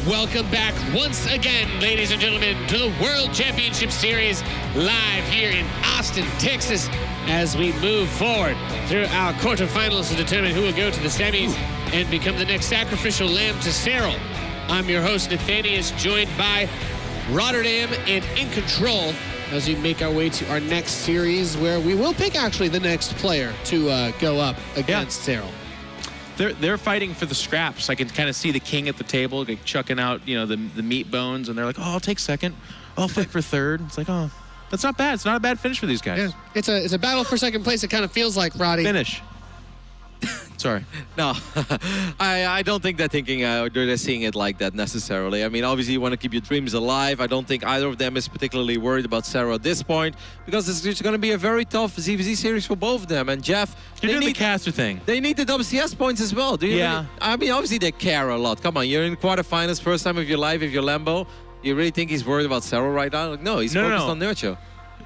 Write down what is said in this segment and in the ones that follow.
Welcome back once again, ladies and gentlemen, to the World Championship Series live here in Austin, Texas, as we move forward through our quarterfinals to determine who will go to the semis and become the next sacrificial lamb to Cyril. I'm your host, Nathanius, joined by Rotterdam and In Control as we make our way to our next series where we will pick actually the next player to go up against Cyril. They're fighting for the scraps. I can kind of see the king at the table like, chucking out, you know, the meat bones, and they're like, "Oh, I'll take second. I'll fight for third." It's like, oh, that's not bad. It's not a bad finish for these guys. Yeah, it's a battle for second place. It kind of feels like, Roddy. Finish. Sorry. No, I don't think they're thinking, they're seeing it like that necessarily. I mean, obviously you want to keep your dreams alive. I don't think either of them is particularly worried about Sarah at this point because it's going to be a very tough ZvZ series for both of them. And Jeff, you're doing the caster thing. They need the WCS points as well. Do you? Yeah. Really? I mean, obviously they care a lot. Come on, you're in quarterfinals, first time of your life if you're Lambo. You really think he's worried about Sarah right now? Like, no, he's focused on Nerchio.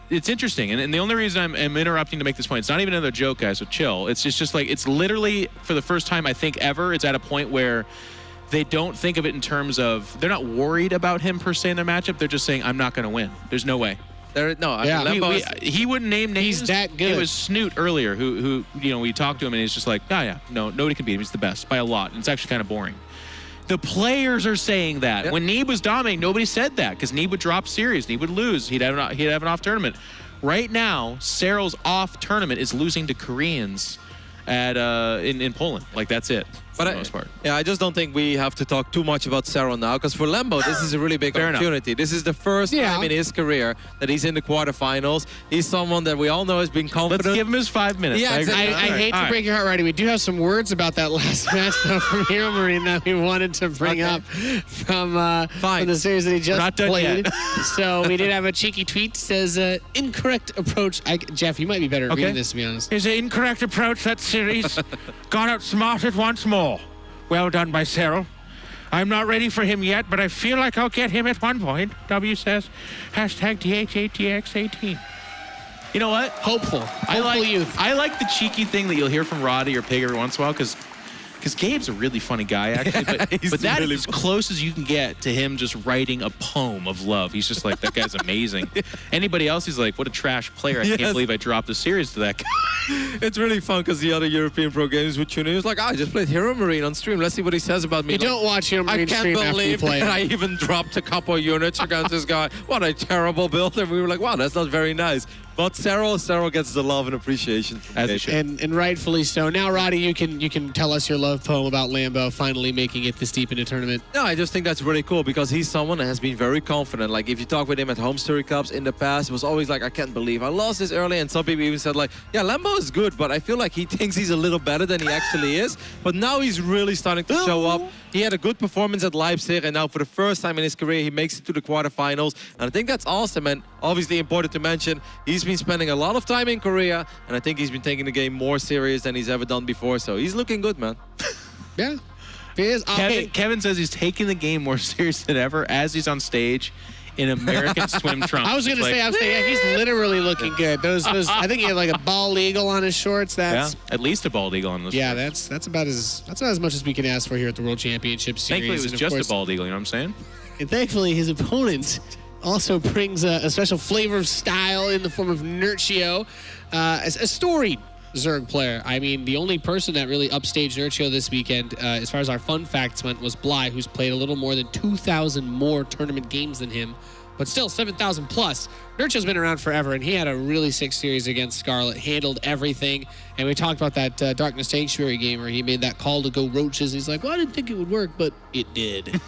It's interesting, and the only reason I'm interrupting to make this point, it's not even another joke, guys, so chill. It's just like, it's literally, for the first time, I think, ever, it's at a point where they don't think of it in terms of, they're not worried about him per se in their matchup, they're just saying, I'm not going to win. There's no way. He wouldn't name names. He's that good. It was Snoot earlier who you know, we talked to him, and he's just like, no, nobody can beat him. He's the best by a lot, and it's actually kind of boring. The players are saying that. Yep. When Neeb was dominating, nobody said that because Neeb would drop series, Neeb would lose, he'd have an off tournament. Right now, Cyril's off tournament is losing to Koreans at in Poland. Like, that's it. For the most part. Yeah, I just don't think we have to talk too much about Cyril now, because for Lambo, this is a really big opportunity. This is the first time in his career that he's in the quarterfinals. He's someone that we all know has been confident. Let's give him his 5 minutes. Yeah, exactly. I hate to break your heart, Roddy. We do have some words about that last match though, from Hero Marine that we wanted to bring up from the series that he just played. So we did have a cheeky tweet. Says, incorrect approach. Jeff, you might be better at reading this, to be honest. His incorrect approach that series got outsmarted once more. Well done by Cyril. I'm not ready for him yet, but I feel like I'll get him at one point. W says, hashtag DH8TX18. You know what? Hopeful youth. I like the cheeky thing that you'll hear from Roddy or Pig every once in a while, because Gabe's a really funny guy, actually. But that is as close as you can get to him just writing a poem of love. He's just like, that guy's amazing. Anybody else, he's like, what a trash player. I can't believe I dropped the series to that guy. It's really fun because the other European pro games would tune in. He was like, I just played Hero Marine on stream. Let's see what he says about me. You don't watch Hero Marine stream after you play. I can't believe that I even dropped a couple units against this guy. What a terrible build. And we were like, wow, that's not very nice. But Cyril gets the love and appreciation from and rightfully so. Now, Roddy, you can tell us your love poem about Lambo finally making it this deep in the tournament. No, I just think that's really cool because he's someone that has been very confident. Like, if you talk with him at home story cups in the past, it was always like, I can't believe I lost this early. And some people even said like, yeah, Lambo is good, but I feel like he thinks he's a little better than he actually is. But now he's really starting to show up. He had a good performance at Leipzig, and now for the first time in his career, he makes it to the quarterfinals. And I think that's awesome, and obviously important to mention, he's been spending a lot of time in Korea, and I think he's been taking the game more serious than he's ever done before, so he's looking good, man. Yeah, he is. Kevin says he's taking the game more serious than ever as he's on stage in American swim trunks. I was going to say, yeah, he's literally looking good. Those, I think he had like a bald eagle on his shorts. That's at least a bald eagle on those. Yeah, shorts. that's about as much as we can ask for here at the World Championship Series. Thankfully, it was just a bald eagle. You know what I'm saying? And thankfully, his opponent also brings a special flavor of style in the form of Nerchio, a storied Zerg player. I mean, the only person that really upstaged Nerchio this weekend, as far as our fun facts went, was Bly, who's played a little more than 2,000 more tournament games than him, but still 7,000 plus. Nerchio's been around forever, and he had a really sick series against Scarlet, handled everything. And we talked about that Darkness Sanctuary game where he made that call to go roaches. He's like, well, I didn't think it would work, but it did.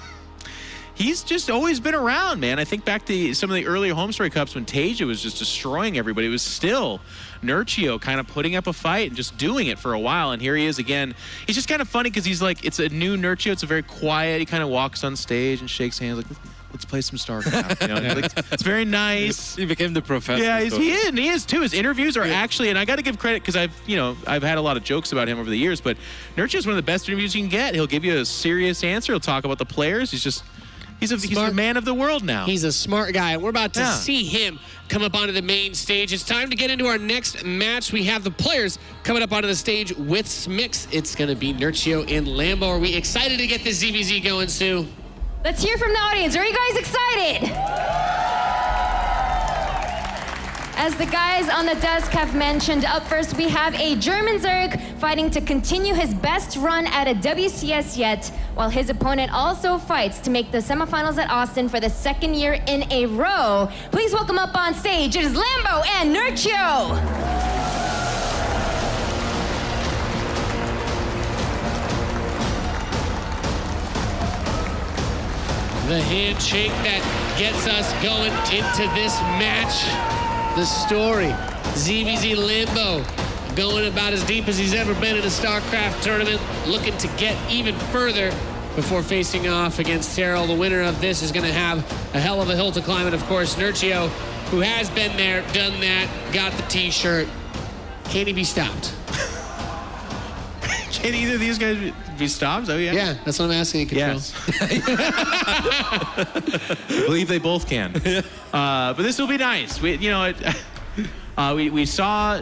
He's just always been around, man. I think back to some of the earlier home story cups when Tasia was just destroying everybody. It was still Nerchio kind of putting up a fight and just doing it for a while. And here he is again. He's just kind of funny because he's like, it's a new Nerchio. It's a very quiet. He kind of walks on stage and shakes hands like, let's play some StarCraft. You know? Like, it's very nice. He became the professor. Yeah, he is too. His interviews are actually, and I got to give credit because I've had a lot of jokes about him over the years, but Nerchio is one of the best interviews you can get. He'll give you a serious answer. He'll talk about the players. He's a man of the world now. He's a smart guy. We're about to see him come up onto the main stage. It's time to get into our next match. We have the players coming up onto the stage with Smix. It's going to be Nerchio and Lambo. Are we excited to get this ZvZ going, Sue? Let's hear from the audience. Are you guys excited? As the guys on the desk have mentioned, up first we have a German Zerg fighting to continue his best run at a WCS yet, while his opponent also fights to make the semifinals at Austin for the second year in a row. Please welcome up on stage, it is Lambo and Nerchio. The handshake that gets us going into this match. The story, ZvZ Lambo going about as deep as he's ever been in a StarCraft tournament, looking to get even further before facing off against Terrell. The winner of this is going to have a hell of a hill to climb. And of course, Nerchio, who has been there, done that, got the t-shirt. Can he be stopped? Can either of these guys be stopped? Oh, yeah. Yeah, that's what I'm asking. Yes. I believe they both can. But this will be nice. We saw a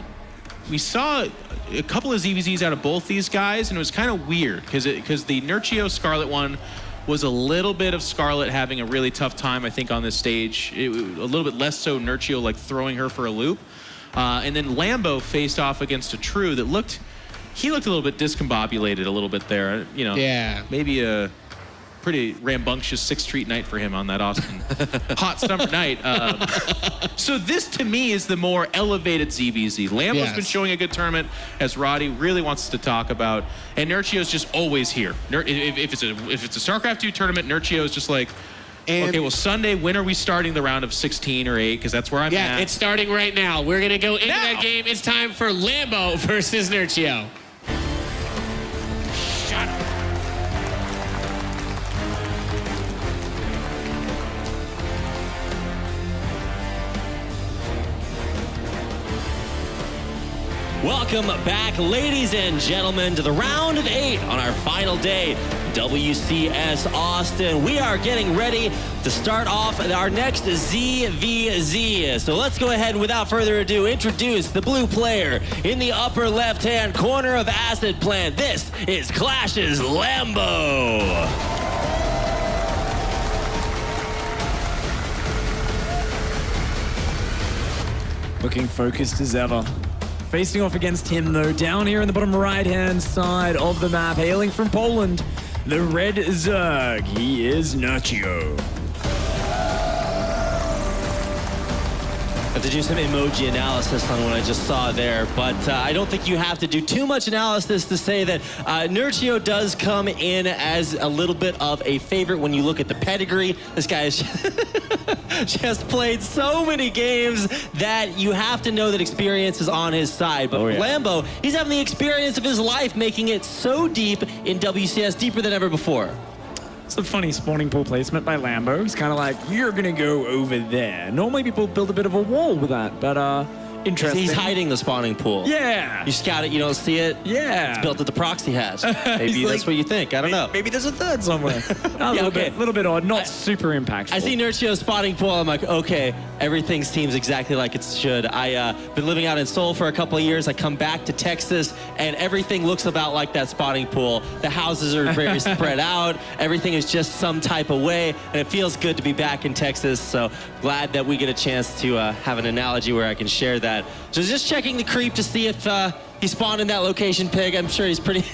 couple of ZvZs out of both these guys, and it was kind of weird because the Nerchio Scarlet one was a little bit of Scarlet having a really tough time, I think, on this stage. A little bit less so Nerchio like throwing her for a loop. And then Lambo faced off against a True that looked a little bit discombobulated a little bit there. Yeah. Maybe a pretty rambunctious sixth street night for him on that Austin hot summer night. So this to me is the more elevated ZvZ. Lambo's been showing a good tournament, as Roddy really wants to talk about, and Nerchio's just always here. If it's a StarCraft 2 tournament, Nerchio's just like, okay, well, Sunday, when are we starting the round of 16 or 8? Because that's where I'm at. Yeah, it's starting right now. We're going to go into that game. It's time for Lambo versus Nerchio. Shut up. Welcome back, ladies and gentlemen, to the round of 8 on our final day, WCS Austin. We are getting ready to start off our next ZvZ. So let's go ahead and without further ado, introduce the blue player in the upper left-hand corner of Acid Plant. This is Clash's Lambo. Looking focused as ever. Facing off against him, though, down here in the bottom right-hand side of the map, hailing from Poland, the red Zerg. He is Nerchio. I have to do some emoji analysis on what I just saw there, but I don't think you have to do too much analysis to say that Nerchio does come in as a little bit of a favorite when you look at the pedigree. This guy has just played so many games that you have to know that experience is on his side. But Lambo, he's having the experience of his life, making it so deep in WCS, deeper than ever before. It's a funny spawning pool placement by Lambo. He's kind of like, you're going to go over there. Normally people build a bit of a wall with that, but interesting. He's hiding the spawning pool. Yeah. You scout it, you don't see it. Yeah. It's built at the proxy hatch. Maybe that's what you think. I don't know. Maybe there's a third somewhere. A little bit odd. Not super impactful. I see Nerchio's spawning pool. I'm like, okay, everything seems exactly like it should. I've been living out in Seoul for a couple of years. I come back to Texas, and everything looks about like that spawning pool. The houses are very spread out. Everything is just some type of way, and it feels good to be back in Texas. So glad that we get a chance to have an analogy where I can share that. So just checking the creep to see if he spawned in that location, Pig. I'm sure he's pretty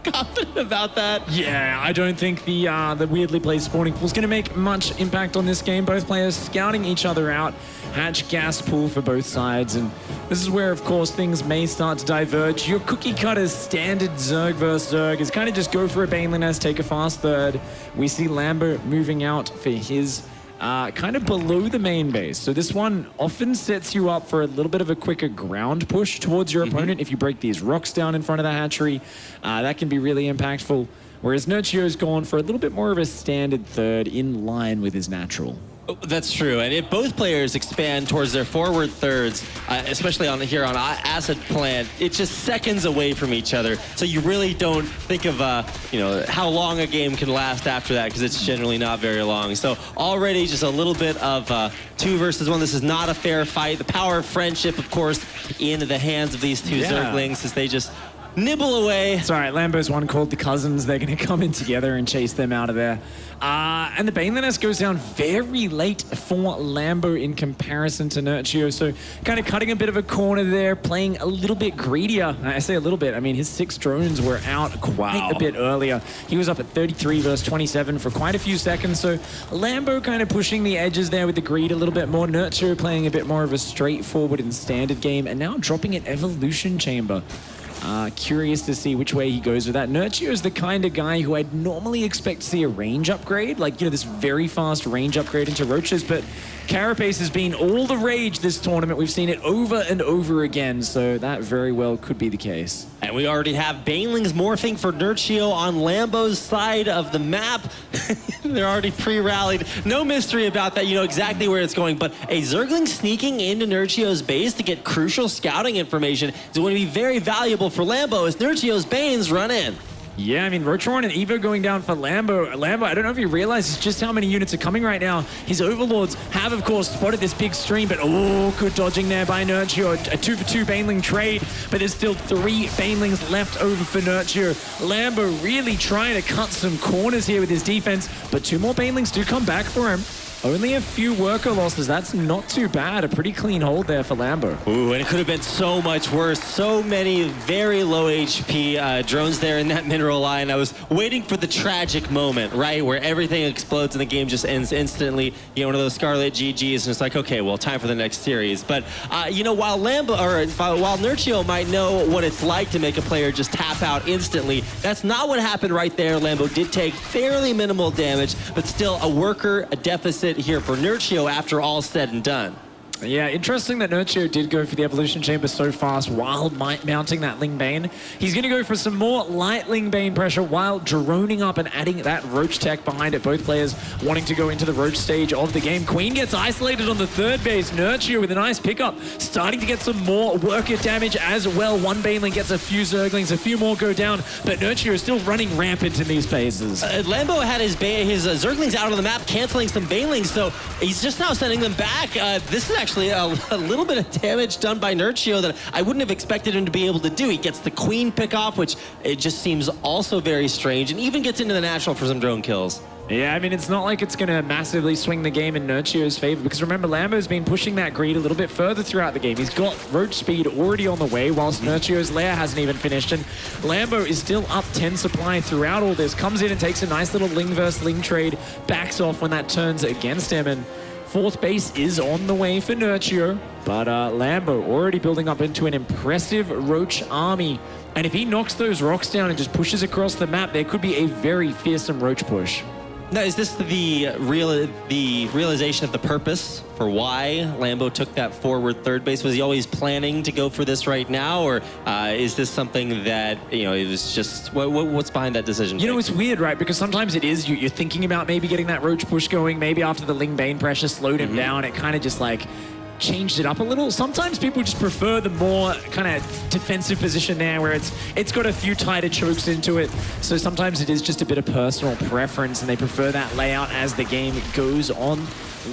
confident about that. Yeah, I don't think the weirdly placed spawning pool is going to make much impact on this game. Both players scouting each other out. Hatch gas pool for both sides, and this is where, of course, things may start to diverge. Your cookie cutter's standard Zerg versus Zerg is kind of just go for a Baneling nest, take a fast third. We see Lambo moving out for his kind of below the main base. So this one often sets you up for a little bit of a quicker ground push towards your opponent. If you break these rocks down in front of the hatchery, that can be really impactful. Whereas Nerchio's gone for a little bit more of a standard third in line with his natural. That's true, and if both players expand towards their forward thirds, especially here on Acid Plant, it's just seconds away from each other. So you really don't think of how long a game can last after that, because it's generally not very long. So already just a little bit of 2 versus 1. This is not a fair fight. The power of friendship, of course, in the hands of these two Zerglings, as they just nibble away. It's all right. Lambo's one called the Cousins. They're going to come in together and chase them out of there. And the Baneliness goes down very late for Lambo in comparison to Nerchio. So kind of cutting a bit of a corner there, playing a little bit greedier. I say a little bit. I mean, his 6 drones were out quite a bit earlier. He was up at 33 versus 27 for quite a few seconds. So Lambo kind of pushing the edges there with the greed a little bit more. Nerchio playing a bit more of a straightforward and standard game, and now dropping an Evolution Chamber. Curious to see which way he goes with that. Nerchio is the kind of guy who I'd normally expect to see a range upgrade, like, you know, this very fast range upgrade into Roaches, but Carapace has been all the rage this tournament. We've seen it over and over again, so that very well could be the case. And we already have Banelings morphing for Nerchio on Lambo's side of the map. They're already pre-rallied. No mystery about that. You know exactly where it's going. But a Zergling sneaking into Nerchio's base to get crucial scouting information is going to be very valuable for Lambo as Nerchio's Banes run in. Yeah, I mean, Rotoron and Evo going down for Lambo. Lambo, I don't know if he realizes just how many units are coming right now. His Overlords have, of course, spotted this big stream, but good dodging there by Nerchio. A 2-for-2 Baneling trade, but there's still 3 Banelings left over for Nerchio. Lambo really trying to cut some corners here with his defense, but 2 more Banelings do come back for him. Only a few worker losses. That's not too bad. A pretty clean hold there for Lambo. Ooh, and it could have been so much worse. So many very low HP drones there in that mineral line. I was waiting for the tragic moment, right, where everything explodes and the game just ends instantly. You know, one of those Scarlet GGs, and it's like, okay, well, time for the next series. But you know, while Nerchio might know what it's like to make a player just tap out instantly, that's not what happened right there. Lambo did take fairly minimal damage, but still a worker, a deficit here for Nerchio after all said and done. Yeah, interesting that Nerchio did go for the Evolution Chamber so fast while mounting that Ling Bane. He's going to go for some more light Ling Bane pressure while droning up and adding that Roach tech behind it. Both players wanting to go into the Roach stage of the game. Queen gets isolated on the 3rd base. Nerchio with a nice pickup, starting to get some more worker damage as well. One Baneling gets a few Zerglings, a few more go down, but Nerchio is still running rampant in these phases. Lambo had his Zerglings out on the map, canceling some Banelings, so he's just now sending them back. This is actually a little bit of damage done by Nerchio that I wouldn't have expected him to be able to do. He gets the Queen pick off, which it just seems also very strange, and even gets into the natural for some drone kills. Yeah, I mean, it's not like it's going to massively swing the game in Nerchio's favor, because remember, Lambo's been pushing that greed a little bit further throughout the game. He's got Roach speed already on the way, whilst Nerchio's lair hasn't even finished, and Lambo is still up 10 supply throughout all this. Comes in and takes a nice little Ling versus Ling trade, backs off when that turns against him, and 4th base is on the way for Nerchio, but Lambo already building up into an impressive Roach army. And if he knocks those rocks down and just pushes across the map, there could be a very fearsome Roach push. Now, is this the realization of the purpose for why Lambo took that forward 3rd base? Was he always planning to go for this right now, or is this something that, you know, it was just, what's behind that decision? You know, it's weird, right? Because sometimes it is, you're thinking about maybe getting that Roach push going, maybe after the Ling Bane pressure slowed him down, it kind of just like changed it up a little. Sometimes people just prefer the more kind of defensive position there where it's got a few tighter chokes into it. So sometimes it is just a bit of personal preference and they prefer that layout as the game goes on.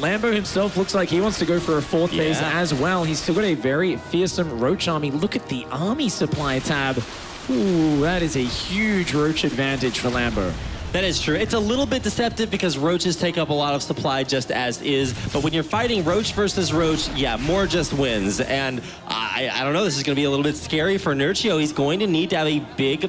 Lambo himself looks like he wants to go for a 4th base as well. He's still got a very fearsome Roach army. Look at the army supply tab. Ooh, that is a huge Roach advantage for Lambo. That is true. It's a little bit deceptive because Roaches take up a lot of supply just as is. But when you're fighting Roach versus Roach, yeah, more just wins. And I don't know, this is going to be a little bit scary for Nerchio. He's going to need to have a big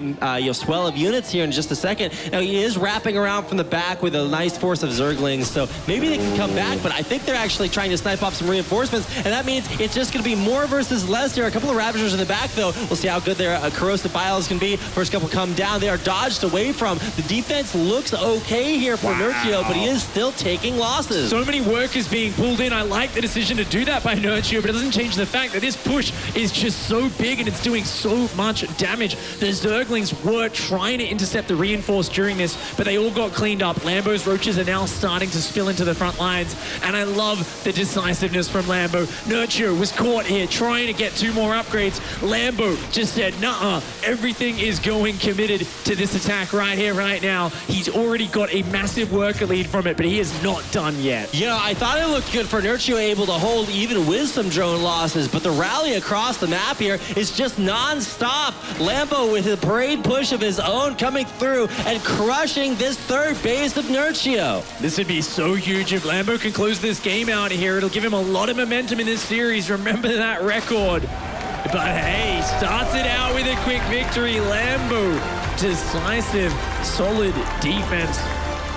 swell of units here in just a second. Now, he is wrapping around from the back with a nice force of Zerglings, so maybe they can come back, but I think they're actually trying to snipe off some reinforcements, and that means it's just going to be more versus less here. A couple of Ravagers in the back, though. We'll see how good their Corrosive Biles can be. First couple come down. They are dodged away from. The defense looks okay here for Nerchio, but he is still taking losses. So many workers being pulled in. I like the decision to do that by Nerchio, but it doesn't change the fact that this push is just so big and it's doing so much damage. The Zerglings were trying to intercept the reinforce during this, but they all got cleaned up. Lambo's Roaches are now starting to spill into the front lines, and I love the decisiveness from Lambo. Nerchio was caught here trying to get 2 more upgrades. Lambo just said, nuh-uh, everything is going committed to this attack right here, right now. He's already got a massive worker lead from it, but he is not done yet. You know, I thought it looked good for Nerchio, able to hold even with some drone losses, but the rally across the map here is just non-stop. Lambo with a parade push of his own coming through and crushing this third base of Nerchio. This would be so huge if Lambo can close this game out here. It'll give him a lot of momentum in this series. Remember that record. But hey, starts it out with a quick victory. Lambo, decisive, solid defense.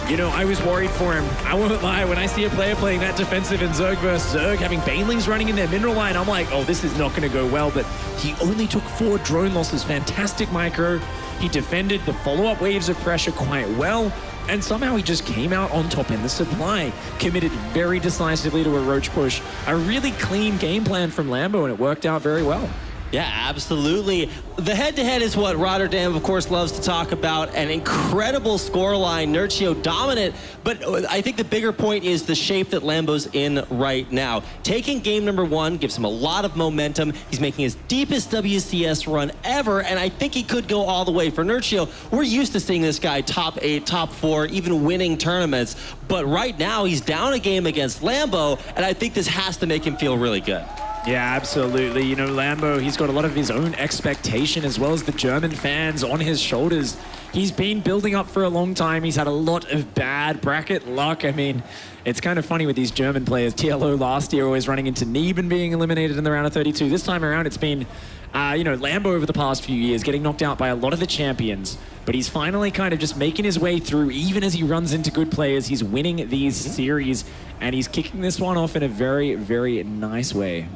You know, I was worried for him. I won't lie, when I see a player playing that defensive in Zerg versus Zerg, having Banelings running in their mineral line, I'm like, oh, this is not going to go well. But he only took 4 drone losses. Fantastic micro. He defended the follow-up waves of pressure quite well. And somehow he just came out on top in the supply. Committed very decisively to a roach push. A really clean game plan from Lambo, and it worked out very well. Yeah, absolutely. The head-to-head is what Rotterdam, of course, loves to talk about. An incredible scoreline, Nerchio dominant. But I think the bigger point is the shape that Lambo's in right now. Taking game number 1 gives him a lot of momentum. He's making his deepest WCS run ever, and I think he could go all the way. For Nerchio, we're used to seeing this guy top 8, top 4, even winning tournaments. But right now, he's down a game against Lambo, and I think this has to make him feel really good. Yeah, absolutely. You know, Lambo, he's got a lot of his own expectation as well as the German fans on his shoulders. He's been building up for a long time. He's had a lot of bad bracket luck. I mean, it's kind of funny with these German players. TLO last year always running into Neeb and being eliminated in the round of 32. This time around, it's been, you know, Lambo over the past few years getting knocked out by a lot of the champions. But he's finally kind of just making his way through. Even as he runs into good players, he's winning these series. And he's kicking this one off in a very, very nice way.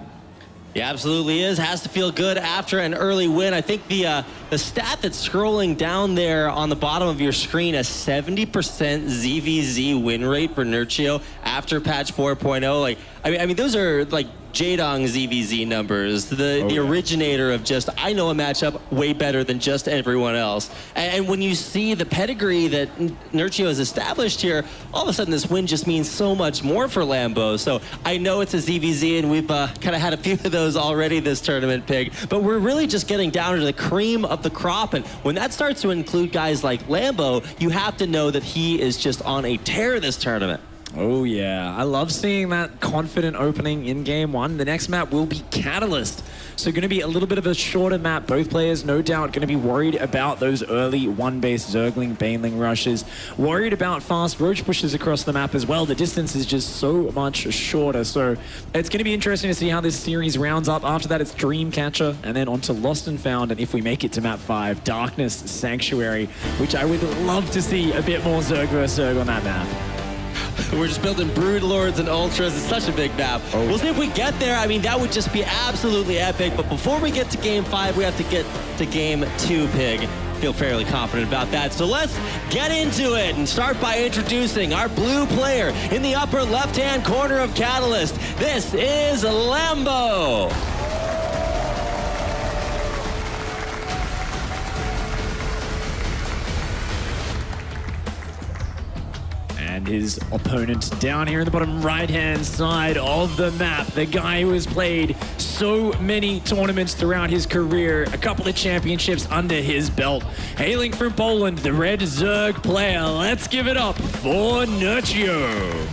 Yeah, absolutely is. Has to feel good after an early win. I think the stat that's scrolling down there on the bottom of your screen, a 70% ZvZ win rate for Nerchio after patch 4.0. Like, I mean, those are like Jadong ZvZ numbers, the originator of just, I know a matchup way better than just everyone else. And when you see the pedigree that Nerchio has established here, all of a sudden this win just means so much more for Lambo. So I know it's a ZvZ, and we've kind of had a few of those already this tournament, Pig, but we're really just getting down to the cream of the crop. And when that starts to include guys like Lambo, you have to know that he is just on a tear this tournament. Oh yeah, I love seeing that confident opening in game 1. The next map will be Catalyst. So going to be a little bit of a shorter map. Both players, no doubt, going to be worried about those early 1-base Zergling, Baneling rushes. Worried about fast roach pushes across the map as well. The distance is just so much shorter. So it's going to be interesting to see how this series rounds up. After that, it's Dreamcatcher, and then on to Lost and Found. And if we make it to map 5, Darkness Sanctuary, which I would love to see a bit more Zerg versus Zerg on that map. We're just building Brood Lords and Ultras. It's such a big map. We'll see if we get there. I mean, that would just be absolutely epic. But before we get to game 5, we have to get to game 2, Pig. Feel fairly confident about that. So let's get into it and start by introducing our blue player in the upper left-hand corner of Catalyst. This is Lambo. And his opponent down here in the bottom right-hand side of the map. The guy who has played so many tournaments throughout his career, a couple of championships under his belt. Hailing from Poland, the red Zerg player. Let's give it up for Nerchio.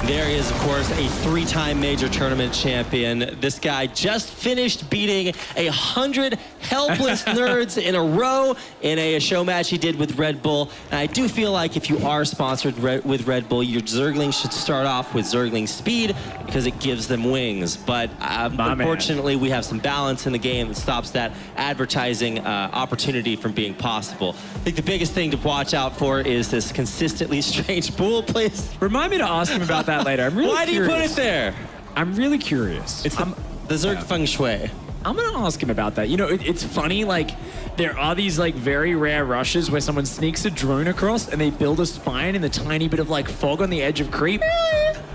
There he is, of course, a 3-time major tournament champion. This guy just finished beating 100 helpless nerds in a row in a show match he did with Red Bull. And I do feel like if you are sponsored with Red Bull, your Zergling should start off with Zergling Speed because it gives them wings. But unfortunately, we have some balance in the game that stops that advertising opportunity from being possible. I think the biggest thing to watch out for is this consistently strange pool place. Remind me to ask him about that later. I'm really Why curious. do you put it there? I'm really curious. It's the Zerg Feng Shui. I'm gonna ask him about that. You know, it's funny, like, there are these, like, very rare rushes where someone sneaks a drone across and they build a spine in the tiny bit of, like, fog on the edge of creep.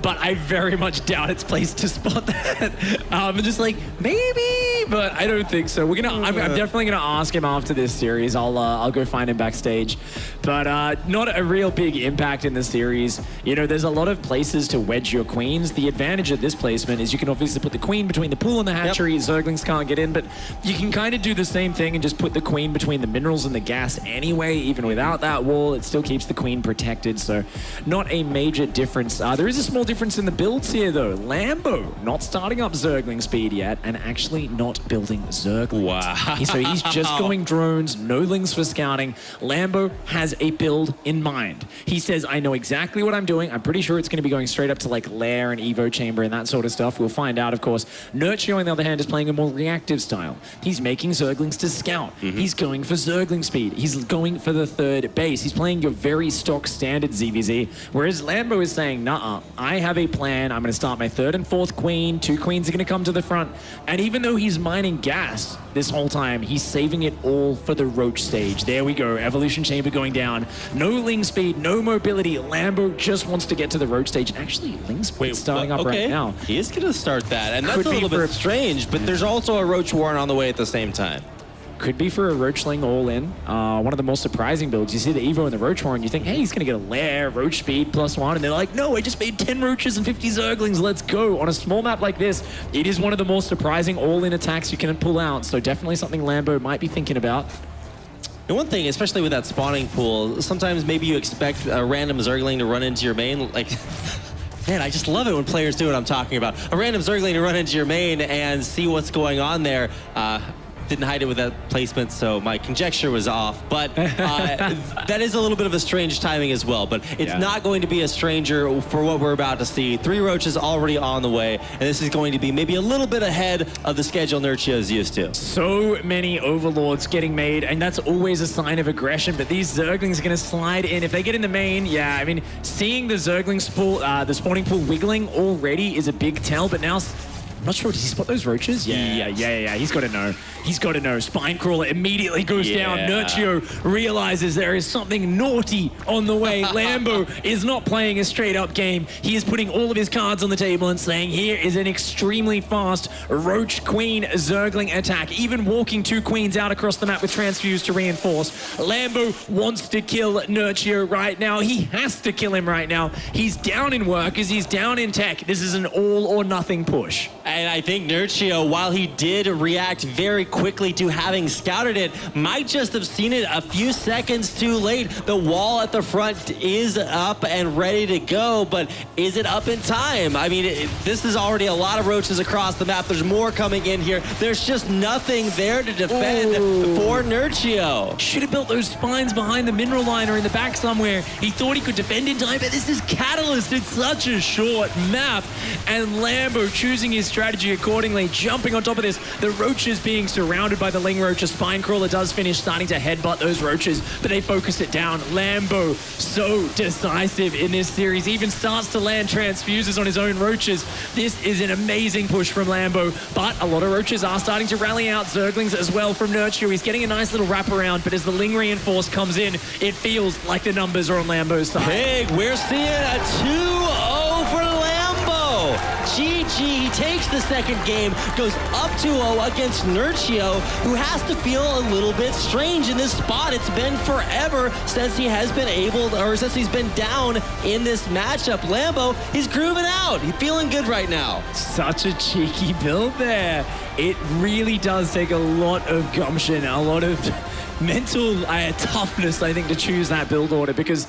but I very much doubt it's placed to spot that. I'm just like, maybe, but I don't think so. I'm definitely gonna ask him after this series. I'll go find him backstage, but not a real big impact in the series. You know, there's a lot of places to wedge your queens. The advantage of this placement is you can obviously put the queen between the pool and the hatchery. Zerglings can't get in, but you can kind of do the same thing and just put the queen between the minerals and the gas anyway. Even without that wall, it still keeps the queen protected, so not a major difference. There is a small difference in the builds here, though. Lambo not starting up Zergling speed yet and actually not building Zerglings. Wow. So he's just going drones, no lings for scouting. Lambo has a build in mind. He says, I know exactly what I'm doing. I'm pretty sure it's going to be going straight up to like Lair and Evo Chamber and that sort of stuff. We'll find out, of course. Nerchio, on the other hand, is playing a more reactive style. He's making Zerglings to scout. He's going for Zergling speed. He's going for the third base. He's playing your very stock standard ZvZ, whereas Lambo is saying, nah, I have a plan. I'm going to start my third and fourth queen. 2 queens are going to come to the front. And even though he's mining gas this whole time, he's saving it all for the Roach stage. There we go. Evolution Chamber going down. No ling speed, no mobility. Lambo just wants to get to the Roach stage. And actually, ling speed starting up right now. He is going to start that. And that's Could a be little bit strange, but there's also a Roach Warren on the way at the same time. Could be for a Roachling all-in. One of the most surprising builds. You see the Evo and the Roach Horn, you think, hey, he's going to get a Lair, Roach speed, +1. And they're like, no, I just made 10 Roaches and 50 Zerglings. Let's go. On a small map like this, it is one of the most surprising all-in attacks you can pull out. So definitely something Lambo might be thinking about. And one thing, especially with that spawning pool, sometimes maybe you expect a random Zergling to run into your main, like... Man, I just love it when players do what I'm talking about. A random Zergling to run into your main and see what's going on there. Didn't hide it with that placement, so my conjecture was off. But that is a little bit of a strange timing as well. But it's not going to be a stranger for what we're about to see. 3 Roaches already on the way, and this is going to be maybe a little bit ahead of the schedule Nerchio is used to. So many Overlords getting made, and that's always a sign of aggression. But these Zerglings are going to slide in. If they get in the main, I mean, seeing the Zergling spool, the spawning pool wiggling already is a big tell. But now... I'm not sure, does he spot those Roaches? Yeah. He's got to know. He's got to know. Spine Crawler immediately goes down. Nerchio realizes there is something naughty on the way. Lambo is not playing a straight-up game. He is putting all of his cards on the table and saying, here is an extremely fast Roach Queen Zergling attack. Even walking 2 queens out across the map with Transfuse to reinforce. Lambo wants to kill Nerchio right now. He has to kill him right now. He's down in workers. He's down in tech. This is an all-or-nothing push. And I think Nerchio, while he did react very quickly to having scouted it, might just have seen it a few seconds too late. The wall at the front is up and ready to go, but is it up in time? I mean, this is already a lot of Roaches across the map. There's more coming in here. There's just nothing there to defend for Nerchio. Should have built those spines behind the mineral line or in the back somewhere. He thought he could defend in time, but this is Catalyst. It's such a short map. And Lambo choosing his strategy accordingly, jumping on top of this. The Roaches being surrounded by the Ling Roach. A Spine Crawler does finish, starting to headbutt those Roaches, but they focus it down. Lambo, so decisive in this series, even starts to land transfuses on his own Roaches. This is an amazing push from Lambo, but a lot of Roaches are starting to rally out. Zerglings as well from Nerchio. He's getting a nice little wraparound, but as the Ling Reinforce comes in, it feels like the numbers are on Lambo's side. Big, we're seeing a 2-0 for Lambo. GG, he takes the second game, goes up 2-0 against Nerchio, who has to feel a little bit strange in this spot. It's been forever since he has been able, or since he's been down in this matchup. Lambo, he's grooving out. He's feeling good right now. Such a cheeky build there. It really does take a lot of gumption, a lot of mental toughness, I think, to choose that build order, because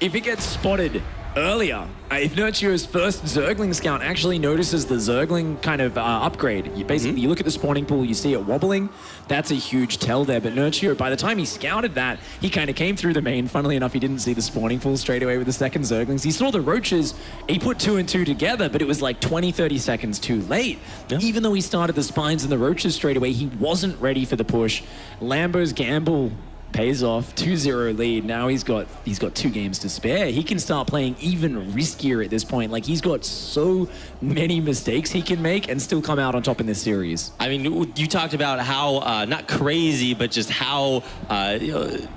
if it gets spotted earlier, if Nerchio's first Zergling scout actually notices the Zergling kind of upgrade, you basically you look at the spawning pool, you see it wobbling, that's a huge tell there. But Nerchio, by the time he scouted that, he kind of came through the main. Funnily enough, he didn't see the spawning pool straight away with the second Zerglings. He saw the Roaches, he put 2 and 2 together, but it was like 20-30 seconds too late. Even though he started the Spines and the Roaches straight away, he wasn't ready for the push. Lambo's gamble Pays off, 2-0 lead. Now he's got 2 games to spare. He can start playing even riskier at this point. Like, he's got so many mistakes he can make and still come out on top in this series. I mean, you talked about how, not crazy, but just how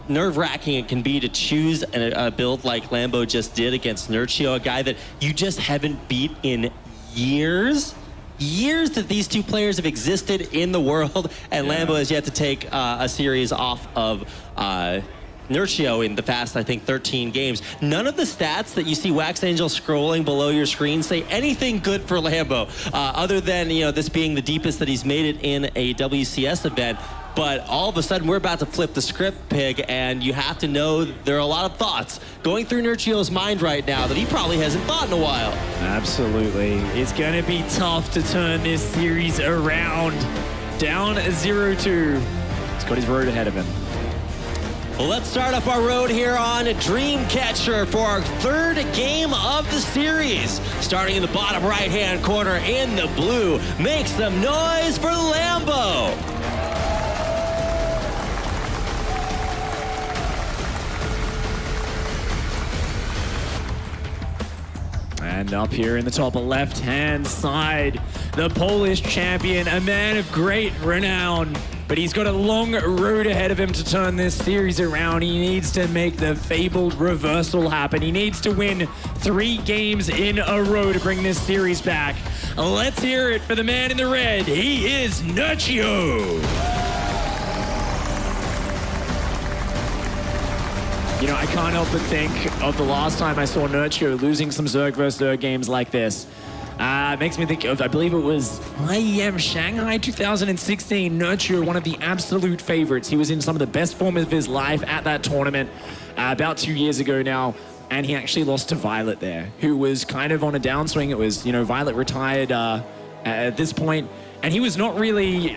nerve-wracking it can be to choose a build like Lambo just did against Nerchio, a guy that you just haven't beat in years. Years that these two players have existed in the world, and Lambo has yet to take a series off of Nerchio in the past, I think, 13 games. None of the stats that you see Wax Angel scrolling below your screen say anything good for Lambo, other than, you know, this being the deepest that he's made it in a WCS event. But all of a sudden, we're about to flip the script, Pig, and you have to know there are a lot of thoughts going through Nerchio's mind right now that he probably hasn't thought in a while. Absolutely. It's going to be tough to turn this series around. Down 0-2. He's got his road ahead of him. Well, let's start up our road here on Dreamcatcher for our 3rd game of the series. Starting in the bottom right-hand corner in the blue. Make some noise for Lambo. And up here in the top left-hand side, the Polish champion, a man of great renown. But he's got a long road ahead of him to turn this series around. He needs to make the fabled reversal happen. He needs to win 3 games in a row to bring this series back. Let's hear it for the man in the red. He is Nerchio. You know, I can't help but think of the last time I saw Nerchio losing some Zerg vs. Zerg games like this. It makes me think of, I believe it was IEM Shanghai 2016. Nerchio, one of the absolute favorites. He was in some of the best form of his life at that tournament about 2 years ago now. And he actually lost to Violet there, who was kind of on a downswing. It was, you know, Violet retired at this point. And he was not really,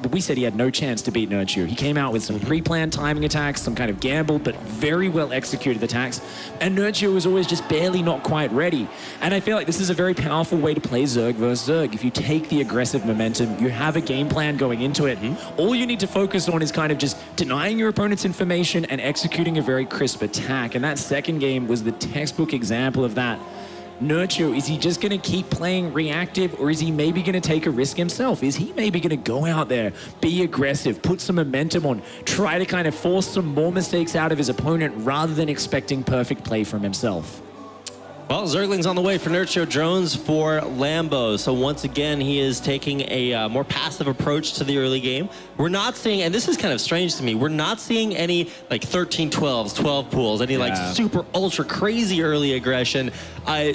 we said he had no chance to beat Nerchio. He came out with some pre-planned timing attacks, some kind of gamble, but very well executed attacks. And Nerchio was always just barely not quite ready. And I feel like this is a very powerful way to play Zerg versus Zerg. If you take the aggressive momentum, you have a game plan going into it. All you need to focus on is kind of just denying your opponent's information and executing a very crisp attack. And that second game was the textbook example of that. Nerchio, is he just going to keep playing reactive, or is he maybe going to take a risk himself? Is he maybe going to go out there, be aggressive, put some momentum on, try to kind of force some more mistakes out of his opponent rather than expecting perfect play from himself? Well, Zergling's on the way for Nerchio, drones for Lambo. So once again, he is taking a more passive approach to the early game. We're not seeing, and this is kind of strange to me, we're not seeing any like 13-12s, 12 pools, any like super ultra crazy early aggression.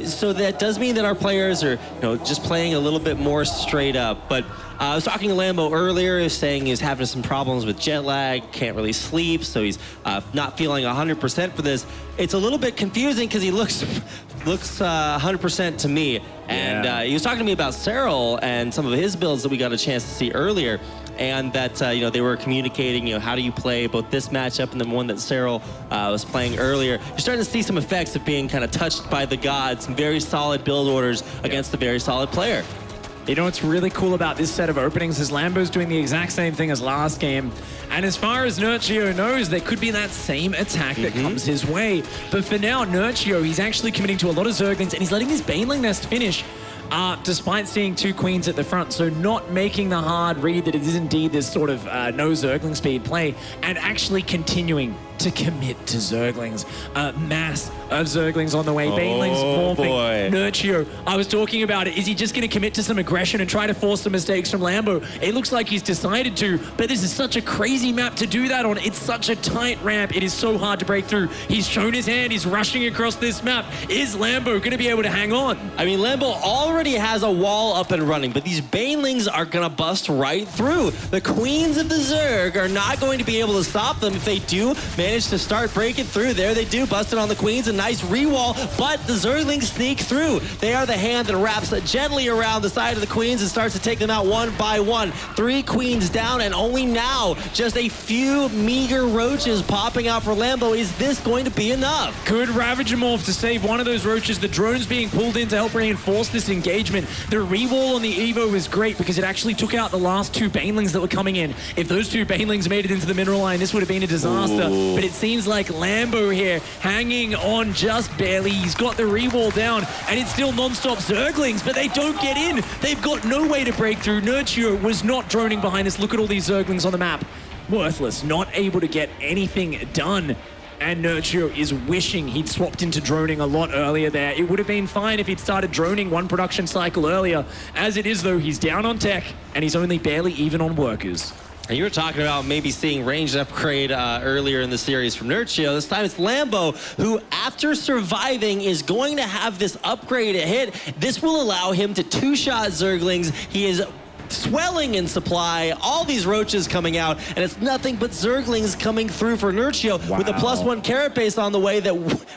So that does mean that our players are, you know, just playing a little bit more straight up. But I was talking to Lambo earlier, saying he's having some problems with jet lag, can't really sleep, so he's not feeling 100% for this. It's a little bit confusing because he looks 100% to me. And he was talking to me about Cyril and some of his builds that we got a chance to see earlier, and that you know, they were communicating, you know, how do you play both this matchup and the one that Cyril was playing earlier. You're starting to see some effects of being kind of touched by the gods, some very solid build orders against a very solid player. You know what's really cool about this set of openings is Lambo's doing the exact same thing as last game. And as far as Nerchio knows, there could be that same attack that comes his way. But for now, Nerchio, he's actually committing to a lot of Zerglings, and he's letting his Baneling Nest finish despite seeing 2 queens at the front. So not making the hard read that it is indeed this sort of no Zergling speed play, and actually continuing to commit to Zerglings. Mass of Zerglings on the way. Banelings morphing. Nerchio, I was talking about it. Is he just going to commit to some aggression and try to force some mistakes from Lambo? It looks like he's decided to, but this is such a crazy map to do that on. It's such a tight ramp. It is so hard to break through. He's shown his hand. He's rushing across this map. Is Lambo going to be able to hang on? I mean, Lambo already has a wall up and running, but these Banelings are going to bust right through. The Queens of the Zerg are not going to be able to stop them. If they do managed to start breaking through. There they do, busting on the queens, a nice re-wall, but the Zerglings sneak through. They are the hand that wraps gently around the side of the queens and starts to take them out one by one. 3 queens down, and only now just a few meager roaches popping out for Lambo. Is this going to be enough? Good Ravager morph to save one of those roaches. The drone's being pulled in to help reinforce this engagement. The re-wall on the Evo was great because it actually took out the last 2 Banelings that were coming in. If those 2 Banelings made it into the mineral line, this would have been a disaster. Ooh. But it seems like Lambo here hanging on just barely. He's got the re-wall down, and it's still non-stop Zerglings, but they don't get in. They've got no way to break through. Nerchio was not droning behind us. Look at all these Zerglings on the map. Worthless, not able to get anything done. And Nerchio is wishing he'd swapped into droning a lot earlier there. It would have been fine if he'd started droning 1 production cycle earlier. As it is, though, he's down on tech, and he's only barely even on workers. And you were talking about maybe seeing ranged upgrade earlier in the series from Nerchio. This time it's Lambo, who after surviving is going to have this upgrade hit. This will allow him to 2-shot Zerglings. He is swelling in supply, all these roaches coming out, and it's nothing but Zerglings coming through for Nerchio with a +1 carapace on the way that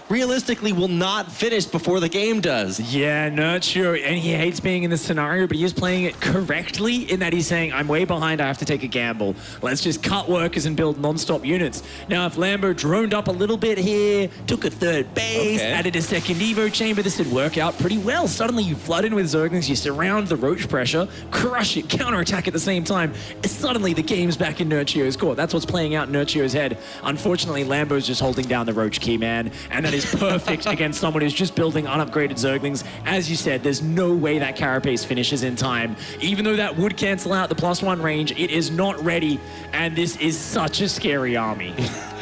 realistically will not finish before the game does. Yeah, Nerchio, and he hates being in this scenario, but he is playing it correctly in that he's saying, I'm way behind, I have to take a gamble. Let's just cut workers and build non-stop units. Now, if Lambo droned up a little bit here, took a 3rd base, added a 2nd Evo chamber, this would work out pretty well. Suddenly you flood in with Zerglings, you surround the roach pressure, crush it, counterattack at the same time. Suddenly the game's back in Nerchio's court. That's what's playing out in Nerchio's head. Unfortunately, Lambo's just holding down the roach key, man, and that is perfect against someone who's just building unupgraded Zerglings. As you said, there's no way that carapace finishes in time. Even though that would cancel out the +1 range, it is not ready, and this is such a scary army.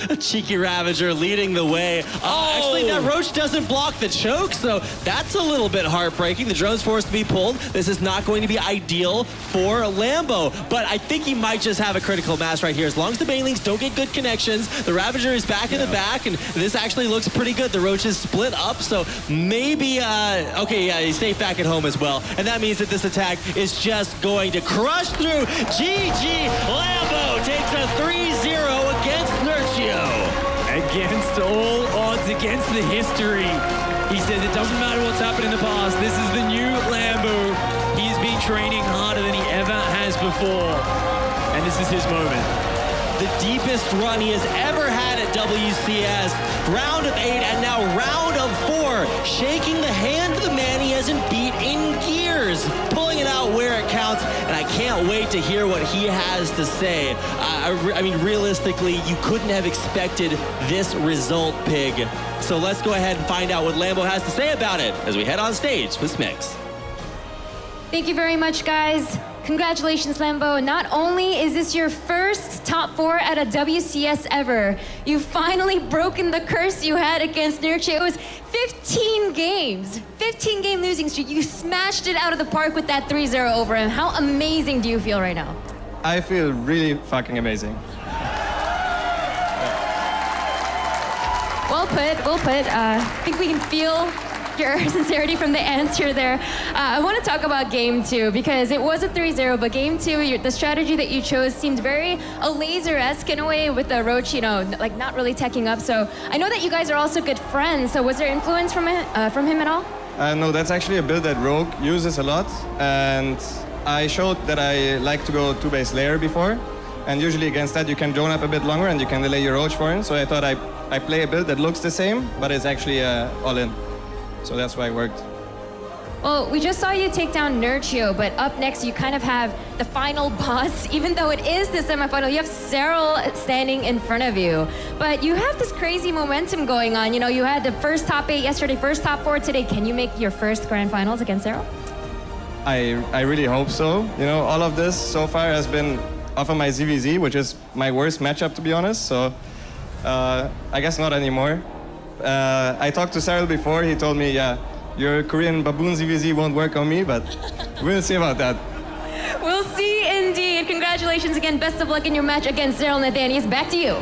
A cheeky Ravager leading the way. Actually, that roach doesn't block the choke, so that's a little bit heartbreaking. The drone's forced to be pulled. This is not going to be ideal for Lambo, but I think he might just have a critical mass right here. As long as the Banelings don't get good connections, the Ravager is back in the back, and this actually looks pretty good. The roach is split up, so maybe, okay, yeah, he's safe back at home as well, and that means that this attack is just going to crush through. GG, Lambo takes a 3-0 against Nerchio. Against all odds, against the history. He says it doesn't matter what's happened in the past. This is the new Lambo. He's been training harder than he ever has before. And this is his moment. The deepest run he has ever had at WCS. Round of 8 and now round of 4. Shaking the hand of the man he hasn't beat in years. Pulling it out where it counts. And I can't wait to hear what he has to say. I mean, realistically, you couldn't have expected this result, Pig. So let's go ahead and find out what Lambo has to say about it as we head on stage with Smix. Thank you very much, guys. Congratulations, Lambo. Not only is this your first top 4 at a WCS ever, you've finally broken the curse you had against Nerchio. It was 15 games, 15-game losing streak. You smashed it out of the park with that 3-0 over him. How amazing do you feel right now? I feel really fucking amazing. Well put, well put. I think we can feel your sincerity from the answer there. I want to talk about game 2 because it was a 3-0, but game 2, the strategy that you chose seemed very a laser-esque in a way with the roach, you know, like not really teching up. So I know that you guys are also good friends. So was there influence from him at all? No, that's actually a build that Rogue uses a lot, and I showed that I like to go 2-base layer before, and usually against that you can drone up a bit longer and you can delay your roach for him. So I thought I play a build that looks the same, but it's actually all in. So that's why it worked. Well, we just saw you take down Nerchio, but up next you kind of have the final boss. Even though it is the semifinal, you have Cyril standing in front of you. But you have this crazy momentum going on. You know, you had the first top 8 yesterday, first top 4 today. Can you make your first grand finals against Cyril? I really hope so. You know, all of this so far has been off of my ZvZ, which is my worst matchup, to be honest. So I guess not anymore. I talked to Cyril before. He told me, yeah, your Korean baboon ZvZ won't work on me, but we'll see about that. We'll see indeed. Congratulations again. Best of luck in your match against Cyril Nathanius. Back to you.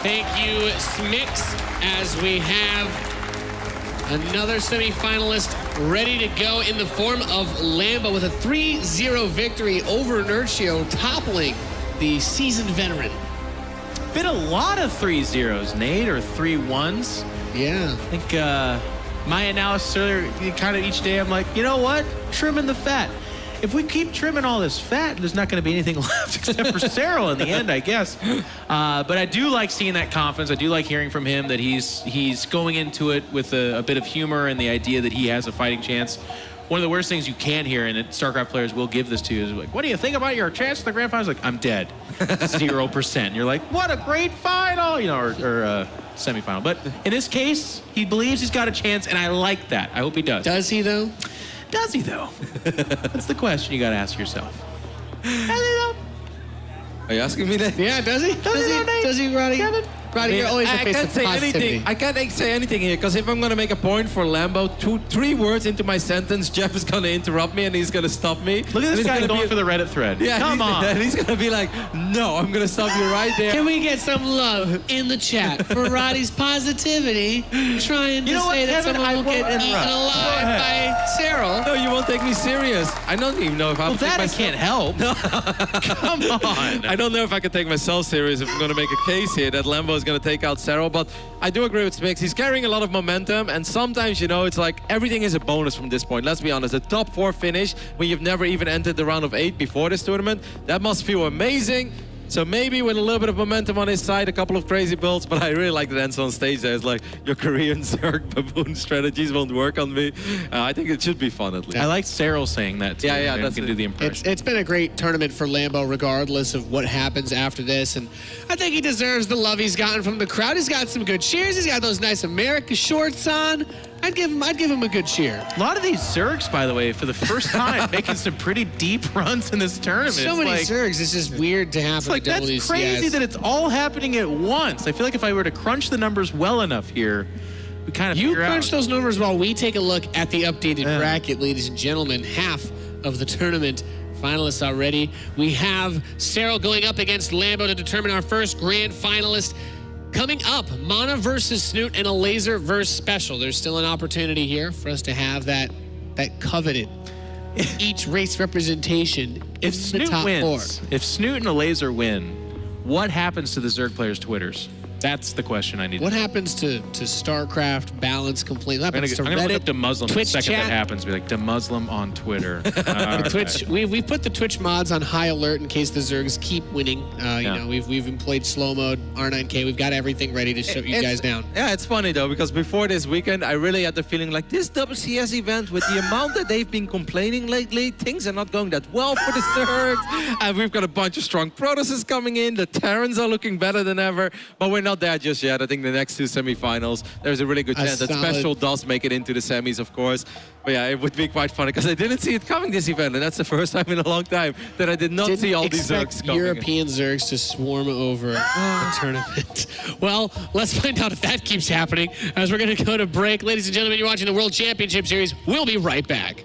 Thank you, Smix, as we have another semifinalist ready to go in the form of Lambo with a 3-0 victory over Nerchio, toppling the seasoned veteran. Been a lot of 3-0s, Nate, or 3-1s. Yeah. I think my analysis earlier, kind of each day, I'm like, you know what? Trimming the fat. If we keep trimming all this fat, there's not going to be anything left except for Cyril in the end, I guess. But I do like seeing that confidence. I do like hearing from him that he's going into it with a bit of humor and the idea that he has a fighting chance. One of the worst things you can hear, and StarCraft players will give this to you, is like, what do you think about your chance in the grand finals? Like, I'm dead. 0%. You're like, what a great final, you know, or semifinal. But in this case, he believes he's got a chance, and I like that. I hope he does. Does he, though? Does he, though? That's the question you got to ask yourself. Does he, though? Are you asking me that? Yeah, does he? Does he, Roddy? Kevin? Roddy, you're always a I face can't of say positivity. anything. I can't say anything here because if I'm gonna make a point for Lambo, 3 words into my sentence, Jeff is gonna interrupt me and he's gonna stop me. Look at this guy going for the Reddit thread. Yeah, Come on. And he's gonna be like, "No, I'm gonna stop you right there." Can we get some love in the chat for Roddy's positivity, trying to You know what, say that Kevin? someone will I get won't eaten interrupt. alive by Cyril? No, you won't take me serious. I don't even know if I'm. Well, that I can't help. Come on. I don't know if I can take myself serious if I'm going to make a case here that Lambo is going to take out Cyril, but I do agree with Smix. He's carrying a lot of momentum, and sometimes, you know, it's like everything is a bonus from this point. Let's be honest. The top 4 finish when you've never even entered the round of 8 before this tournament, that must feel amazing. So maybe with a little bit of momentum on his side, a couple of crazy builds, but I really like that Enzo on stage there. It's like, your Korean Zerg baboon strategies won't work on me. I think it should be fun at least. I like Cyril saying that too. Yeah, That's can do the impression. It's been a great tournament for Lambo, regardless of what happens after this, and I think he deserves the love he's gotten from the crowd. He's got some good cheers. He's got those nice America shorts on. I'd give him a good cheer. A lot of these Zergs, by the way, for the first time, making some pretty deep runs in this tournament. So many Zergs. It's just weird to happen. It's like, at that's WCS. crazy that it's all happening at once. I feel like if I were to crunch the numbers well enough here, we kind of You figure crunch out. those numbers while we take a look at the updated bracket, ladies and gentlemen. Half of the tournament finalists already. We have Cyril going up against Lambo to determine our first grand finalist. Coming up, Mana versus Snoot and a Laser versus Special. There's still an opportunity here for us to have that coveted each race representation in If the Snoot top wins, 4. if Snoot and a Laser win, what happens to the Zerg players' Twitters? That's the question I need. What happens to StarCraft balance complaint? What I'm happens gonna to look Reddit, up DeMuslim the Twitch second chat? that happens. Be like, DeMuslim on Twitter. Twitch, we put the Twitch mods on high alert in case the Zergs keep winning. You know, we've employed slow mode, R9K. We've got everything ready to shut you guys down. Yeah, it's funny though, because before this weekend, I really had the feeling like this WCS event, with the amount that they've been complaining lately, things are not going that well for the Zergs. And we've got a bunch of strong Protosses coming in. The Terrans are looking better than ever, but we're not there just yet. I think the next 2 semifinals, there's a really good chance that solid- Special does make it into the semis, of course. But yeah, it would be quite funny because I didn't see it coming this event, and that's the first time in a long time that I did not Didn't see all these expect Zergs coming. European Zergs to swarm over the tournament. Well, let's find out if that keeps happening as we're going to go to break. Ladies and gentlemen, you're watching the World Championship Series. We'll be right back.